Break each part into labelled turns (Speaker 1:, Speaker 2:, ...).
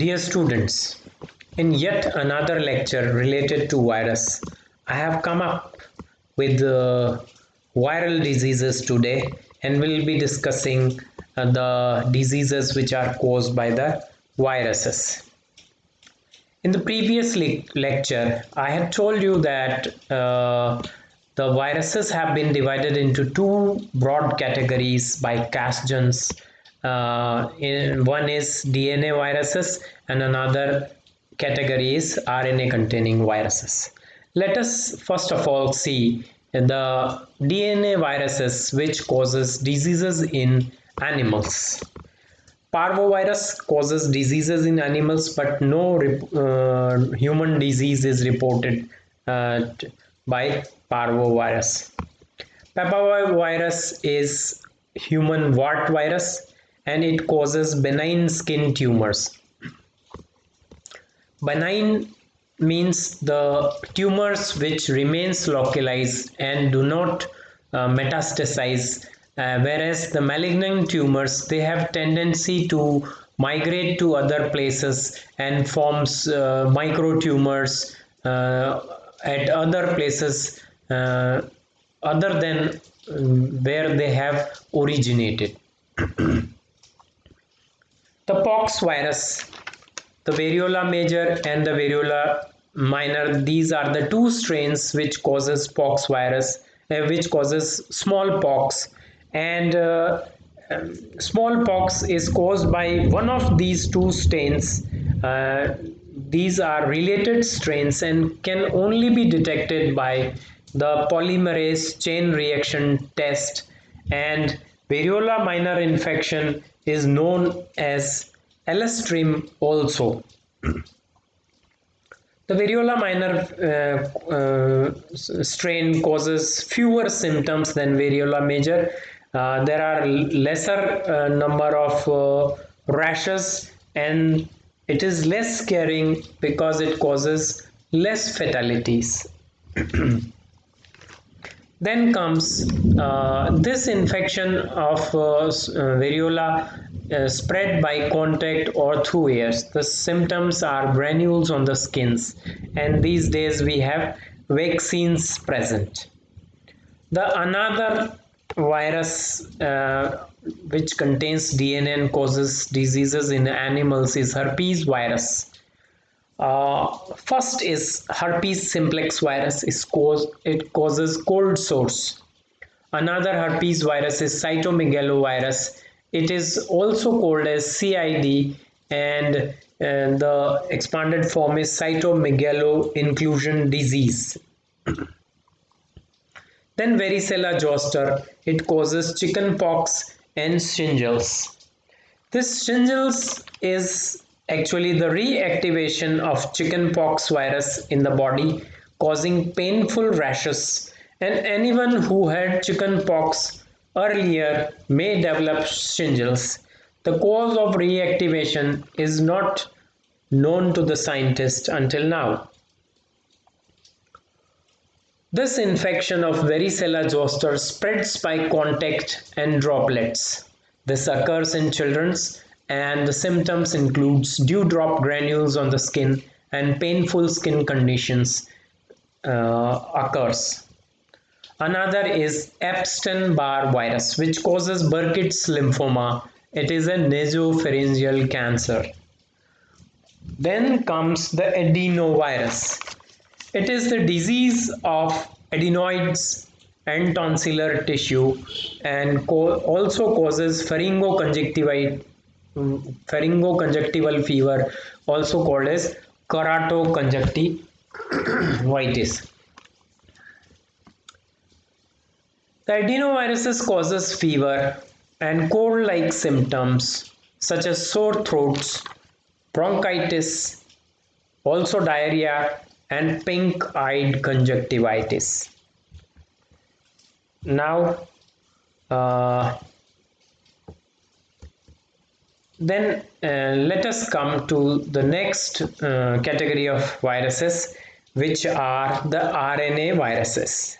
Speaker 1: Dear students, in yet another lecture related to virus, I have come up with viral diseases today and will be discussing the diseases which are caused by the viruses. In the previous lecture, I had told you that the viruses have been divided into two broad categories by Casgens. One is DNA viruses and another category is RNA containing viruses. Let us first of all see the DNA viruses which causes diseases in animals. Parvovirus causes diseases in animals, but no human disease is reported by parvovirus. Papavirus is human wart virus and it causes benign skin tumors. Benign means the tumors which remains localized and do not metastasize, whereas the malignant tumors, they have tendency to migrate to other places and forms microtumors at other places other than where they have originated. The pox virus, the variola major and the variola minor, these are the two strains which causes pox virus, which causes smallpox, and smallpox is caused by one of these two strains. These are related strains and can only be detected by the polymerase chain reaction test, and variola minor infection is known as Elastrim also. The variola minor strain causes fewer symptoms than variola major. There are lesser number of rashes and it is less scaring because it causes less fatalities. Then comes this infection of variola spread by contact or through airs. The symptoms are granules on the skins, and these days we have vaccines present. The another virus which contains DNA and causes diseases in animals is herpes virus. First is herpes simplex virus. It causes cold sores. Another herpes virus is cytomegalovirus. It is also called as CID, and the expanded form is cytomegalo inclusion disease. Then varicella zoster. It causes chickenpox and shingles. This shingles is actually the reactivation of chickenpox virus in the body, causing painful rashes, and anyone who had chickenpox earlier may develop shingles. The cause of reactivation is not known to the scientist until now. This infection of varicella zoster spreads by contact and droplets. This occurs in children and the symptoms includes dewdrop granules on the skin and painful skin conditions occurs. Another is Epstein-Barr virus, which causes Burkitt's lymphoma. It is a nasopharyngeal cancer. Then comes the adenovirus. It is the disease of adenoids and tonsillar tissue and also causes pharyngoconjunctival fever, also called as keratoconjunctivitis. The adenoviruses causes fever and cold-like symptoms such as sore throats, bronchitis, also diarrhea and pink-eyed conjunctivitis. Now, let us come to the next category of viruses, which are the RNA viruses.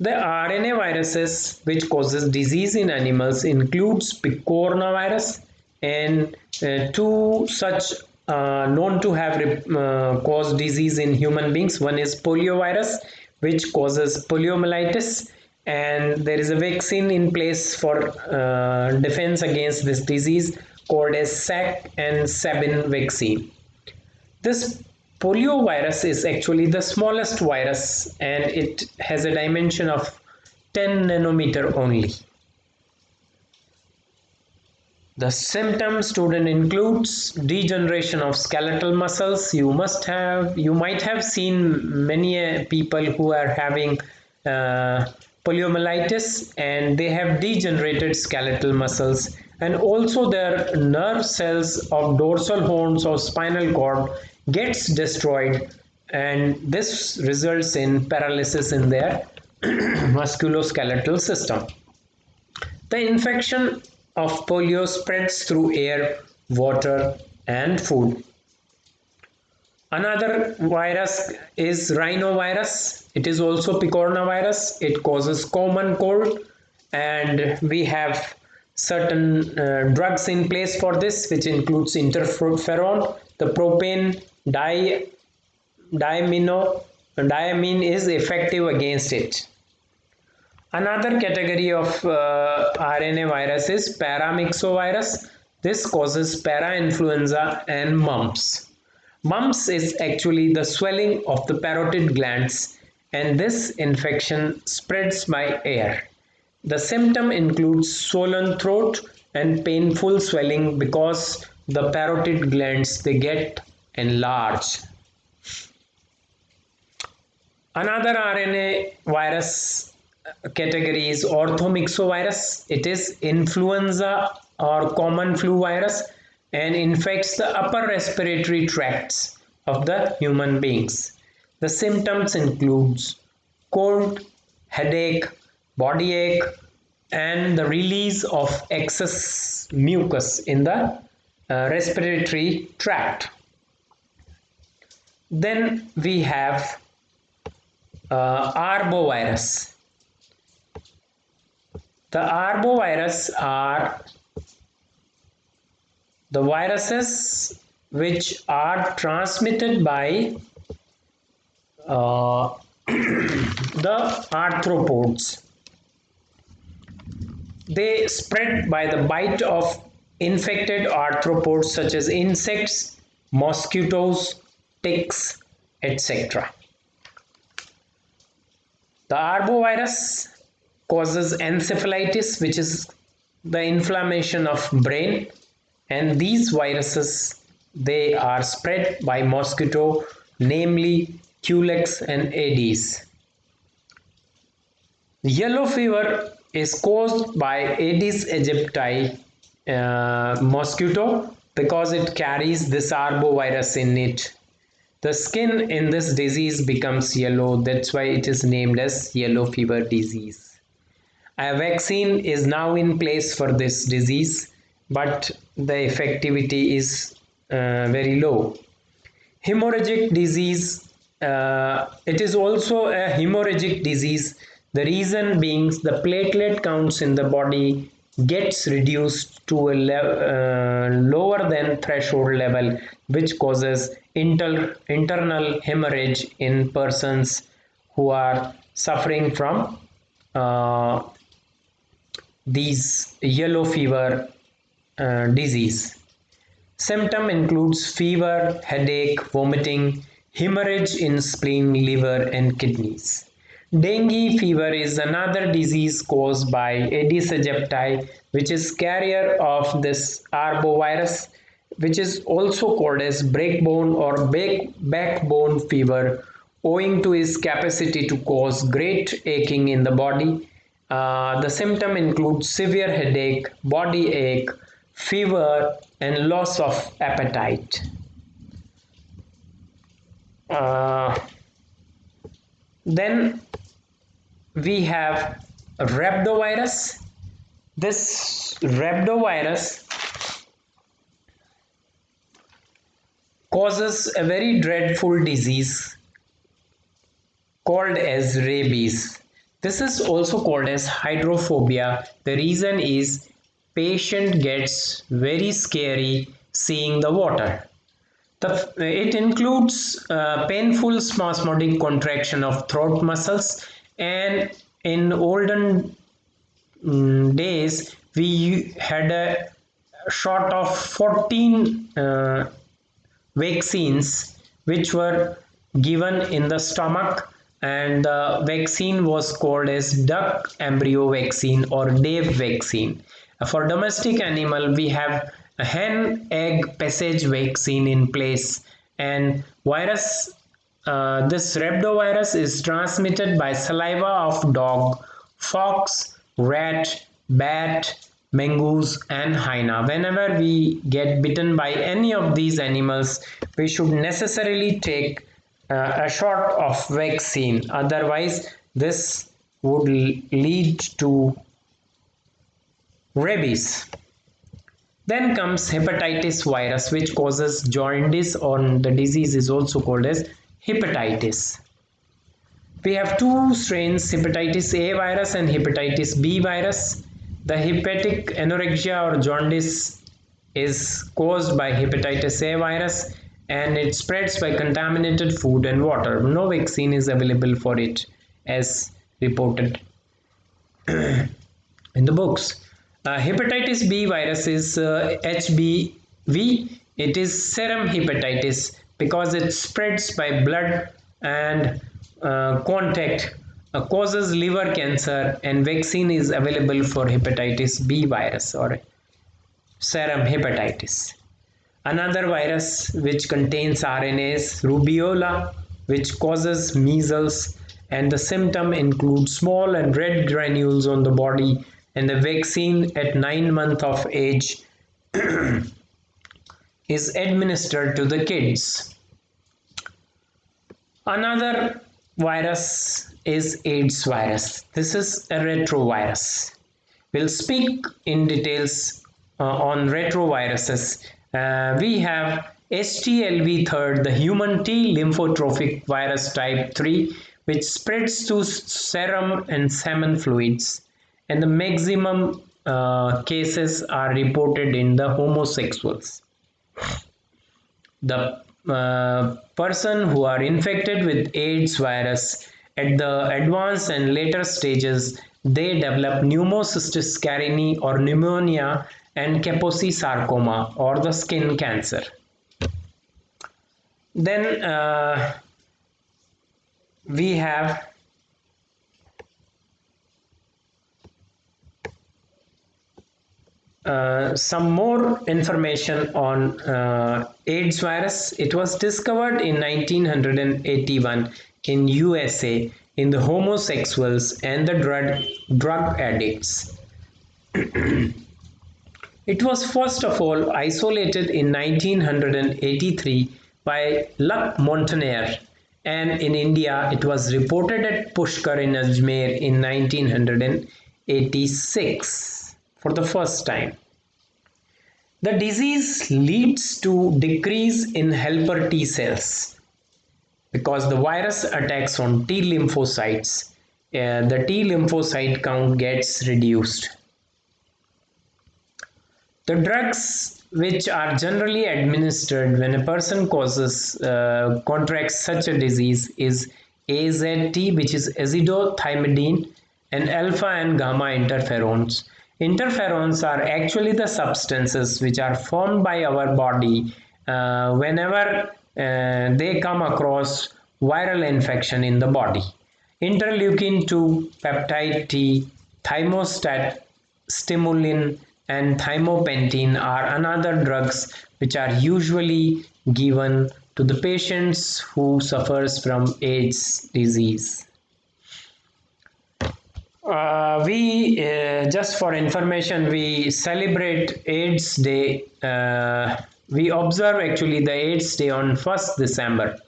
Speaker 1: The RNA viruses which causes disease in animals includes picornavirus and Two such known to have caused disease in human beings. One is poliovirus, which causes poliomyelitis, and there is a vaccine in place for defense against this disease called as Sac and Sabin vaccine. This poliovirus is actually the smallest virus, and it has a dimension of 10 nanometer only. The symptom student includes degeneration of skeletal muscles. You might have seen many people who are having poliomyelitis, and they have degenerated skeletal muscles, and also their nerve cells of dorsal horns or spinal cord gets destroyed, and this results in paralysis in their musculoskeletal system. The infection of polio spreads through air, water, and food. Another virus is rhinovirus. It is also picornavirus. It causes common cold, and we have certain drugs in place for this, which includes interferon. The propane diamine is effective against it. Another category of RNA virus is paramyxovirus. This causes parainfluenza and mumps. Mumps is actually the swelling of the parotid glands, and this infection spreads by air. The symptom includes swollen throat and painful swelling because the parotid glands they get enlarged. Another RNA virus category is orthomyxovirus. It is influenza or common flu virus and infects the upper respiratory tracts of the human beings. The symptoms includes cold, headache, body ache, and the release of excess mucus in the respiratory tract. Then we have arbovirus. The arbovirus are the viruses which are transmitted by the arthropods. They spread by the bite of infected arthropods such as insects, mosquitoes, ticks, etc. The arbovirus causes encephalitis, which is the inflammation of brain, and these viruses they are spread by mosquito, namely Culex and Aedes. Yellow fever is caused by Aedes aegypti mosquito because it carries this arbovirus in it. The skin in this disease becomes yellow, that's why it is named as yellow fever disease. A vaccine is now in place for this disease, but the effectivity is very low. Hemorrhagic disease, it is also a hemorrhagic disease. The reason being the platelet counts in the body gets reduced to a lower than threshold level, which causes internal hemorrhage in persons who are suffering from these yellow fever disease. Symptom includes fever, headache, vomiting, hemorrhage in spleen, liver, and kidneys. Dengue fever is another disease caused by Aedes aegypti, which is carrier of this arbovirus, which is also called as breakbone or backbone fever, owing to its capacity to cause great aching in the body. The symptom includes severe headache, body ache, fever, and loss of appetite. Then we have rhabdovirus. This rhabdovirus causes a very dreadful disease called as rabies. This is also called as hydrophobia. The reason is patient gets very scary, seeing the water. It includes painful spasmodic contraction of throat muscles, and in olden days we had a shot of 14 vaccines which were given in the stomach, and the vaccine was called as duck embryo vaccine or Dave vaccine. For domestic animal we have a hen egg passage vaccine in place, and virus this rhabdovirus is transmitted by saliva of dog, fox, rat, bat, mongoose and hyena. Whenever we get bitten by any of these animals, we should necessarily take a shot of vaccine. Otherwise, this would lead to rabies. Then comes hepatitis virus, which causes jaundice, or the disease is also called as hepatitis. We have two strains, hepatitis A virus and hepatitis B virus. The hepatic anorexia or jaundice is caused by hepatitis A virus, and it spreads by contaminated food and water. No vaccine is available for it as reported in the books. Hepatitis B virus is HBV. It is serum hepatitis because it spreads by blood and contact, causes liver cancer, and vaccine is available for hepatitis B virus or serum hepatitis. Another virus which contains RNA is rubeola, which causes measles, and the symptom includes small and red granules on the body, and the vaccine at 9 months of age is administered to the kids. Another virus is AIDS virus. This is a retrovirus. We'll speak in details on retroviruses. We have HTLV3, the human T lymphotrophic virus type 3, which spreads to serum and semen fluids, and the maximum cases are reported in the homosexuals. The person who are infected with AIDS virus at the advanced and later stages, they develop pneumocystis carinii or pneumonia and Kaposi sarcoma or the skin cancer. Then we have some more information on AIDS virus. It was discovered in 1981 in USA in the homosexuals and the drug addicts. It was first of all isolated in 1983 by Luc Montagnier, and in India it was reported at Pushkar in Ajmer in 1986 for the first time. The disease leads to decrease in helper T cells because the virus attacks on T lymphocytes. The T lymphocyte count gets reduced. The drugs which are generally administered when a person contracts such a disease is AZT, which is azidothymidine, and alpha and gamma interferons. Interferons are actually the substances which are formed by our body whenever they come across viral infection in the body. Interleukin 2, peptide T, thymostat, stimulin, and thymopentine are another drugs which are usually given to the patients who suffers from AIDS disease. Just for information, we celebrate AIDS Day. We observe actually the AIDS Day on 1st December.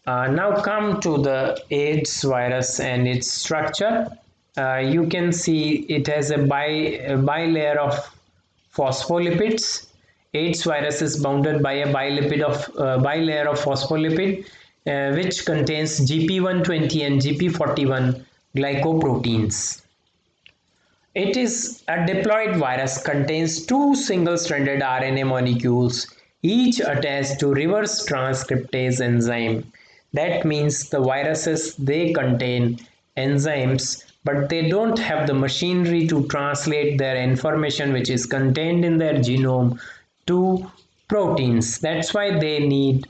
Speaker 1: Now come to the AIDS virus and its structure. You can see it has a bilayer of phospholipids. AIDS virus is bounded by a bilayer of phospholipid which contains GP120 and GP41 glycoproteins. It is a diploid virus contains two single-stranded RNA molecules, each attached to reverse transcriptase enzyme. That means the viruses, they contain enzymes, but they don't have the machinery to translate their information which is contained in their genome to proteins. That's why they need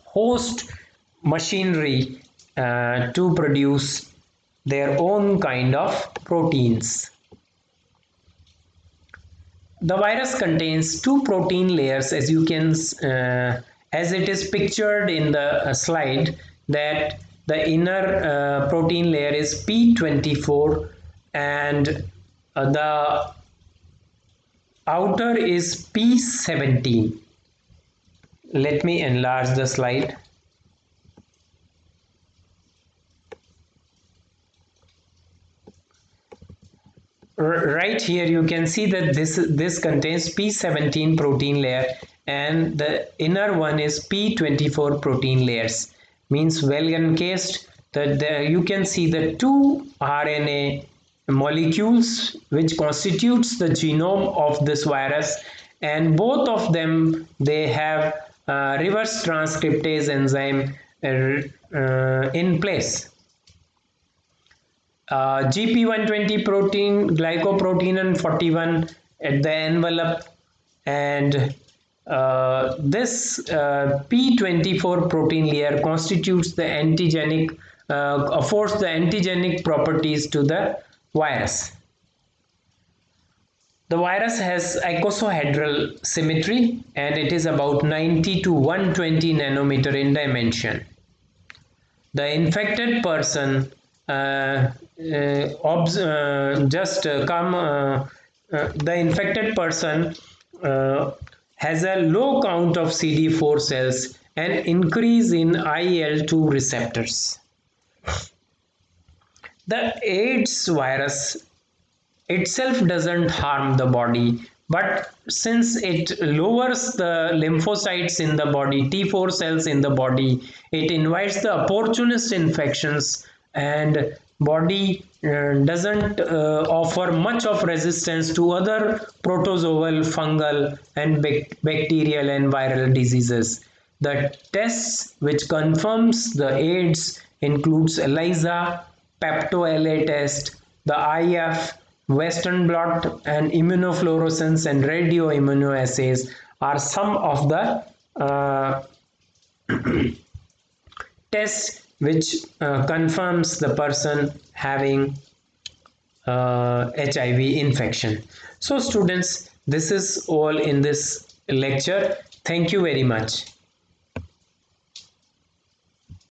Speaker 1: host machinery to produce their own kind of proteins. The virus contains two protein layers, as you can as it is pictured in the slide, that the inner protein layer is P24 and the outer is P17. Let me enlarge the slide. Right here you can see that this contains P17 protein layer and the inner one is P24 protein layers, means well encased. That you can see the two RNA molecules which constitutes the genome of this virus, and both of them, they have reverse transcriptase enzyme in place. GP120 protein, glycoprotein and 41 at the envelope, and this P24 protein layer constitutes the antigenic, affords the antigenic properties to the virus. The virus has icosahedral symmetry and it is about 90 to 120 nanometer in dimension. The infected person the infected person has a low count of CD4 cells and increase in IL-2 receptors. The AIDS virus itself doesn't harm the body, but since it lowers the lymphocytes in the body, T4 cells in the body, it invites the opportunist infections, and body doesn't offer much of resistance to other protozoal, fungal and bacterial and viral diseases. The tests which confirms the AIDS includes ELISA, pepto-LA test, the IF, Western blot and immunofluorescence and radioimmunoassays are some of the tests which confirms the person having HIV infection. So students, this is all in this lecture. Thank you very much.